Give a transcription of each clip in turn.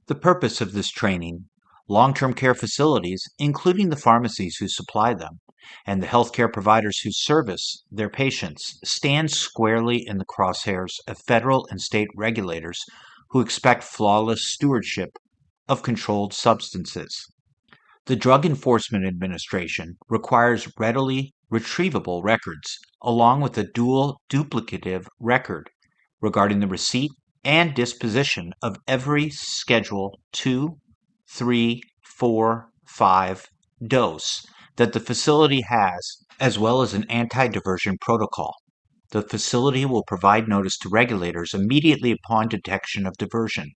The purpose of this training: long-term care facilities, including the pharmacies who supply them, and the healthcare providers who service their patients, stand squarely in the crosshairs of federal and state regulators who expect flawless stewardship of controlled substances. The Drug Enforcement Administration requires readily retrievable records, along with a dual duplicative record regarding the receipt and disposition of every Schedule 2, 3, 4, 5 dose that the facility has, as well as an anti-diversion protocol. The facility will provide notice to regulators immediately upon detection of diversion.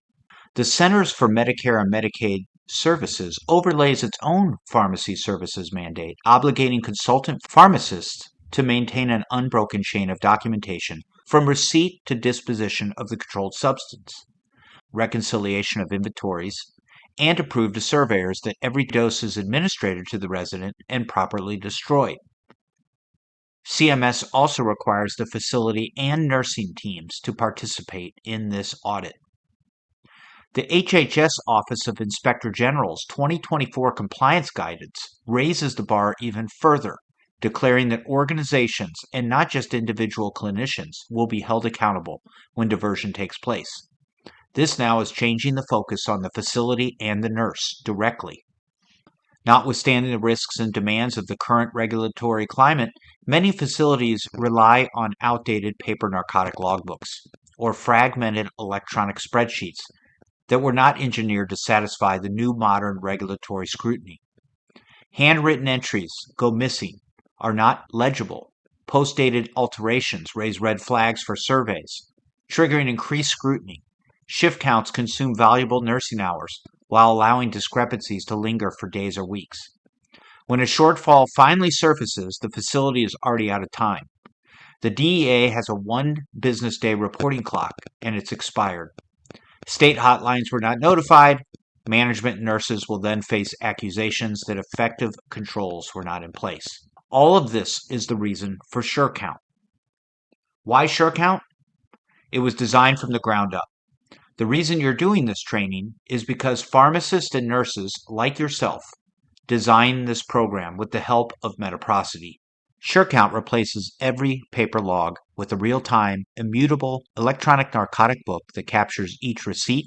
The Centers for Medicare and Medicaid Services overlays its own pharmacy services mandate, obligating consultant pharmacists to maintain an unbroken chain of documentation from receipt to disposition of the controlled substance, reconciliation of inventories, and to prove to surveyors that every dose is administered to the resident and properly destroyed. CMS also requires the facility and nursing teams to participate in this audit. The HHS Office of Inspector General's 2024 compliance guidance raises the bar even further, declaring that organizations and not just individual clinicians will be held accountable when diversion takes place. This now is changing the focus on the facility and the nurse directly. Notwithstanding the risks and demands of the current regulatory climate, many facilities rely on outdated paper narcotic logbooks or fragmented electronic spreadsheets that were not engineered to satisfy the new modern regulatory scrutiny. Handwritten entries go missing, are not legible. Post-dated alterations raise red flags for surveys, triggering increased scrutiny. Shift counts consume valuable nursing hours while allowing discrepancies to linger for days or weeks. When a shortfall finally surfaces, the facility is already out of time. The DEA has a 1 business day reporting clock, and it's expired. State hotlines were not notified. Management and nurses will then face accusations that effective controls were not in place. All of this is the reason for SureCount. Why SureCount? It was designed from the ground up. The reason you're doing this training is because pharmacists and nurses like yourself designed this program with the help of Mediprocity. SureCount replaces every paper log with a real-time, immutable electronic narcotic book that captures each receipt,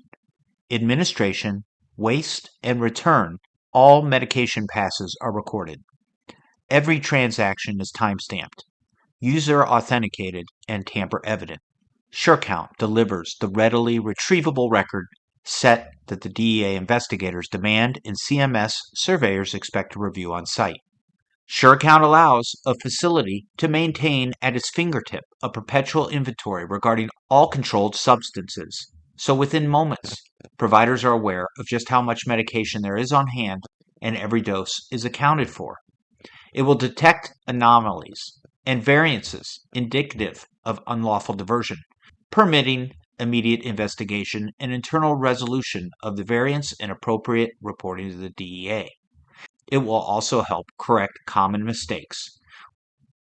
administration, waste, and return. All medication passes are recorded. Every transaction is time-stamped, user-authenticated, and tamper-evident. SureCount delivers the readily retrievable record set that the DEA investigators demand and CMS surveyors expect to review on site. SureCount allows a facility to maintain at its fingertip a perpetual inventory regarding all controlled substances. So within moments, providers are aware of just how much medication there is on hand and every dose is accounted for. It will detect anomalies and variances indicative of unlawful diversion, permitting immediate investigation and internal resolution of the variance and appropriate reporting to the DEA. It will also help correct common mistakes,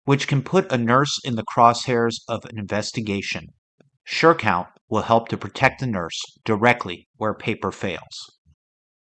which can put a nurse in the crosshairs of an investigation. SureCount will help to protect the nurse directly where paper fails.